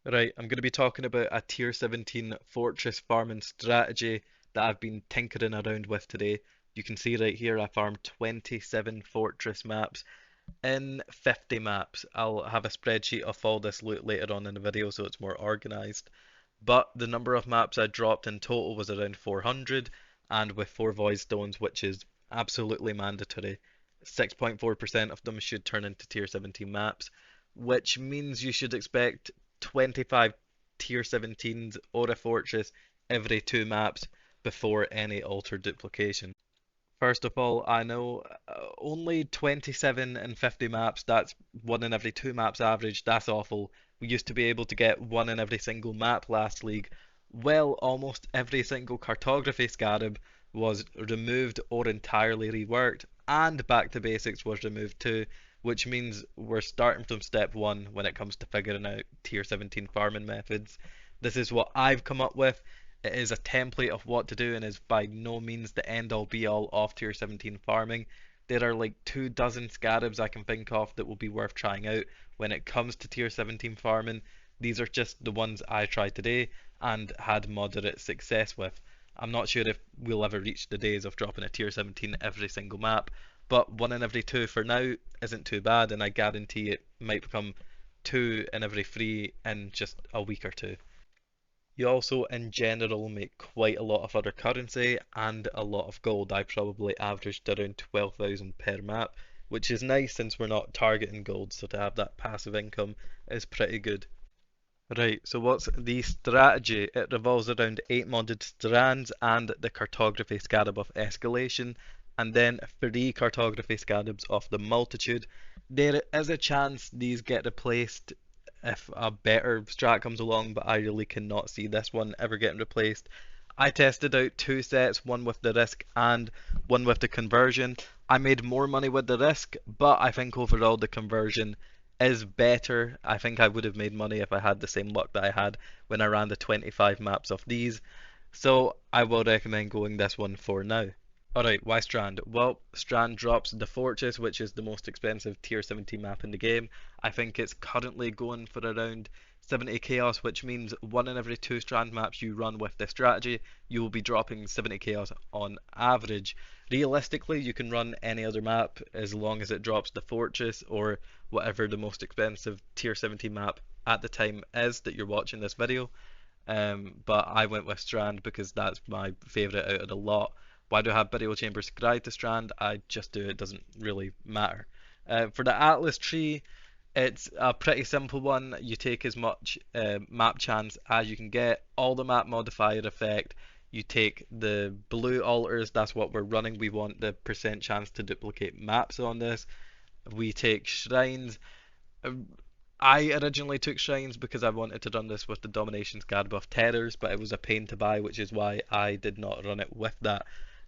Right, I'm going to be talking about a Tier 17 fortress farming strategy that I've been tinkering around with today. You can see right here I farmed 27 fortress maps in 50 maps. I'll have a spreadsheet of all this loot later on in the video so it's more organized. But the number of maps I dropped in total was around 400, and with 4 void stones, which is absolutely mandatory. 6.4% of them should turn into Tier 17 maps, which means you should expect 25 Tier 17s or a fortress every 2 maps before any alter duplication. First of all, I know only 27 and 50 maps, that's one in every 2 maps average, that's awful. We used to be able to get one in every single map last league. Well, almost every single cartography scarab was removed or entirely reworked, and back to basics was removed too, which means we're starting from step 1 when it comes to figuring out tier 17 farming methods. This is what I've come up with. It is a template of what to do and is by no means the end all be all of tier 17 farming. There are like 2 dozen scarabs I can think of that will be worth trying out when it comes to tier 17 farming. These are just the ones I tried today and had moderate success with. I'm not sure if we'll ever reach the days of dropping a tier 17 every single map, but one in every 2 for now isn't too bad, and I guarantee it might become 2 in every 3 in just a week or two. You also, in general, make quite a lot of other currency and a lot of gold. I probably averaged around 12,000 per map, which is nice since we're not targeting gold, so to have that passive income is pretty good. Right, so what's the strategy? It revolves around 8 modded strands and the cartography scarab of escalation, and then 3 cartography scarabs of the multitude. There is a chance these get replaced if a better strat comes along, but I really cannot see this one ever getting replaced. I tested out 2 sets, one with the risk and one with the conversion. I made more money with the risk, but I think overall the conversion is better. I think I would have made money if I had the same luck that I had when I ran the 25 maps of these. So I will recommend going this one for now. Alright, why Strand? Well, Strand drops the Fortress, which is the most expensive tier 70 map in the game. I think it's currently going for around 70 chaos, which means one in every 2 Strand maps you run with this strategy, you will be dropping 70 chaos on average. Realistically, you can run any other map as long as it drops the Fortress or whatever the most expensive tier 70 map at the time is that you're watching this video. But I went with Strand because that's my favourite out of the lot. Why do I have burial chamber scried to Strand? I just do. It doesn't really matter. For the Atlas tree, it's a pretty simple one. You take as much map chance as you can get. All the map modifier effect. You take the blue altars. That's what we're running. We want the percent chance to duplicate maps on this. We take shrines. Um, I originally took shrines because I wanted to run this with the domination guard buff terrors, but it was a pain to buy, which is why I did not run it with that.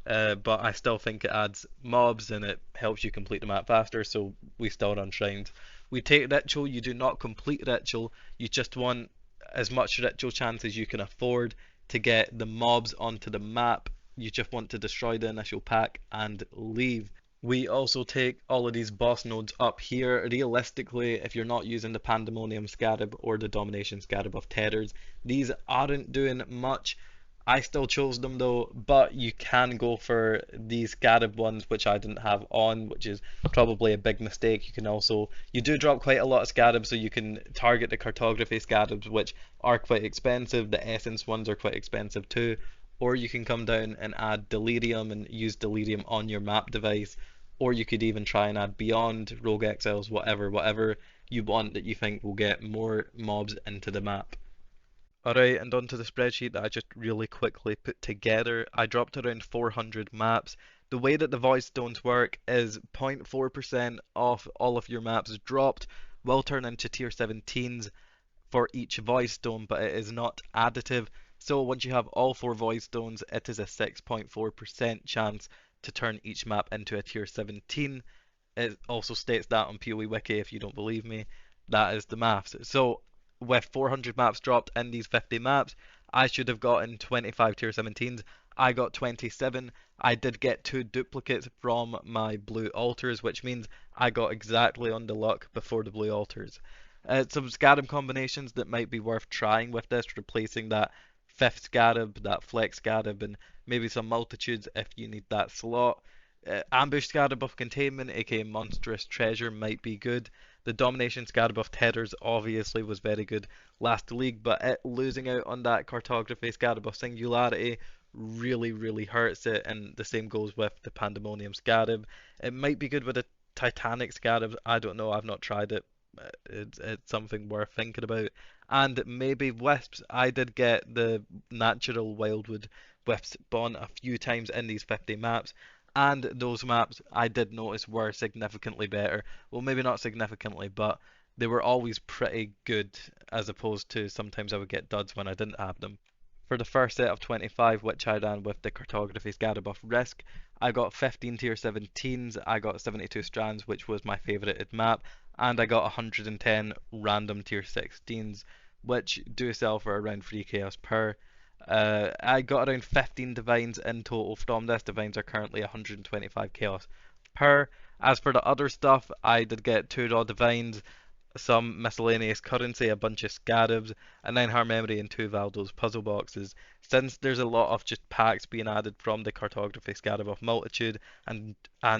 But I still think it adds mobs and it helps you complete the map faster, so we still run shrines. We take ritual, you do not complete ritual, you just want as much ritual chance as you can afford to get the mobs onto the map. You just want to destroy the initial pack and leave. We also take all of these boss nodes up here. Realistically, if you're not using the Pandemonium Scarab or the Domination Scarab of Terrors, these aren't doing much. I still chose them though, but you can go for these Scarab ones, which I didn't have on, which is probably a big mistake. You can also, you do drop quite a lot of Scarabs, so you can target the Cartography Scarabs, which are quite expensive. The Essence ones are quite expensive too. Or you can come down and add Delirium and use Delirium on your map device, or you could even try and add Beyond, Rogue Exiles, whatever you want that you think will get more mobs into the map. Alright, and onto the spreadsheet that I just really quickly put together. I dropped around 400 maps. The way that the void stones work is 0.4% of all of your maps dropped will turn into tier 17s for each void stone, but it is not additive. So once you have all 4 void stones, it is a 6.4% chance to turn each map into a tier 17. It also states that on PoE Wiki if you don't believe me. That is the maths. So with 400 maps dropped in these 50 maps, I should have gotten 25 tier 17s. I got 27. I did get 2 duplicates from my blue altars, which means I got exactly on the luck before the blue altars. Some Scarab combinations that might be worth trying with this, replacing that fifth Scarab, that flex Scarab, and maybe some multitudes if you need that slot. Ambush Scarab of Containment, aka Monstrous Treasure, might be good. The Domination Scarab of Terrors obviously was very good last league, but it losing out on that Cartography Scarab of Singularity really, really hurts it, and the same goes with the Pandemonium Scarab. It might be good with a Titanic Scarab. I don't know. I've not tried it. It's something worth thinking about. And maybe Wisps. I did get the natural Wildwood Wisp spawn a few times in these 50 maps. And those maps I did notice were significantly better. Well, maybe not significantly, but they were always pretty good as opposed to sometimes I would get duds when I didn't have them. For the first set of 25, which I ran with the Cartography Scarabuff Risk, I got 15 tier 17s, I got 72 strands, which was my favouted map, and I got 110 random tier 16s, which do sell for around 3 chaos per. I got around 15 divines in total from this. Divines are currently 125 chaos per. As for the other stuff, I did get 2 raw divines, some miscellaneous currency, a bunch of scarabs, a 9 heart memory, and 2 Valdo's puzzle boxes. Since there's a lot of just packs being added from the cartography scarab of multitude and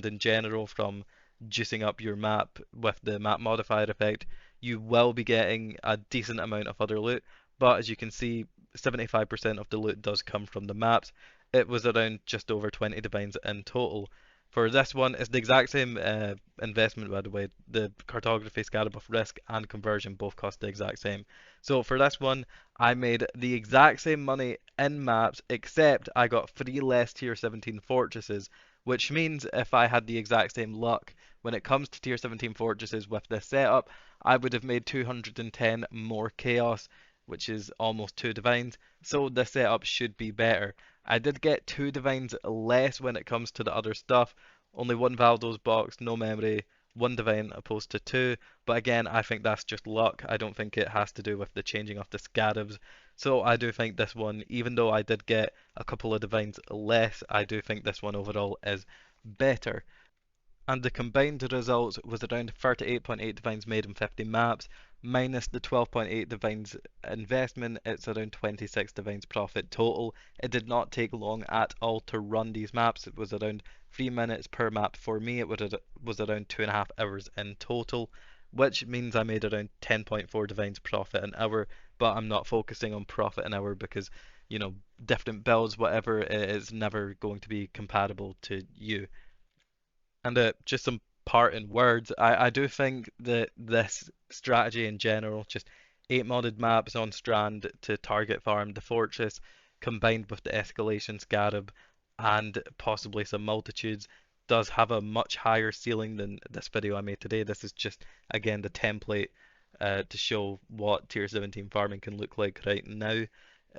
in general from juicing up your map with the map modifier effect, you will be getting a decent amount of other loot. But as you can see, 75% of the loot does come from the maps. It was around just over 20 divines in total. For this one, it's the exact same investment, by the way. The cartography, scarab of risk, and conversion both cost the exact same. So for this one, I made the exact same money in maps, except I got 3 less tier 17 fortresses, which means if I had the exact same luck when it comes to tier 17 fortresses with this setup, I would have made 210 more chaos, which is almost 2 divines. So this setup should be better. I did get 2 divines less when it comes to the other stuff. Only 1 Valdo's box, no memory, 1 divine opposed to 2. But again, I think that's just luck. I don't think it has to do with the changing of the scarabs. So I do think this one, even though I did get a couple of divines less, I do think this one overall is better. And the combined results was around 38.8 divines made in 50 maps, minus the 12.8 divines investment, it's around 26 divines profit total. It did not take long at all to run these maps, it was around 3 minutes per map for me, it was around 2.5 hours in total, which means I made around 10.4 divines profit an hour, but I'm not focusing on profit an hour because, different builds, whatever, it is never going to be compatible to you. And just some parting words. I do think that this strategy in general, just 8 modded maps on Strand to target farm the fortress, combined with the escalation scarab and possibly some multitudes, does have a much higher ceiling than this video I made today. This is just, again, the template to show what tier 17 farming can look like right now.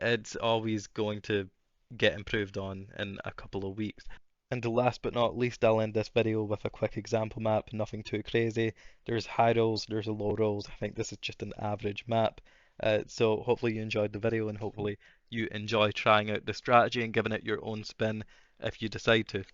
It's always going to get improved on in a couple of weeks. And last but not least, I'll end this video with a quick example map, nothing too crazy. There's high rolls, there's low rolls. I think this is just an average map. So hopefully you enjoyed the video and hopefully you enjoy trying out the strategy and giving it your own spin if you decide to.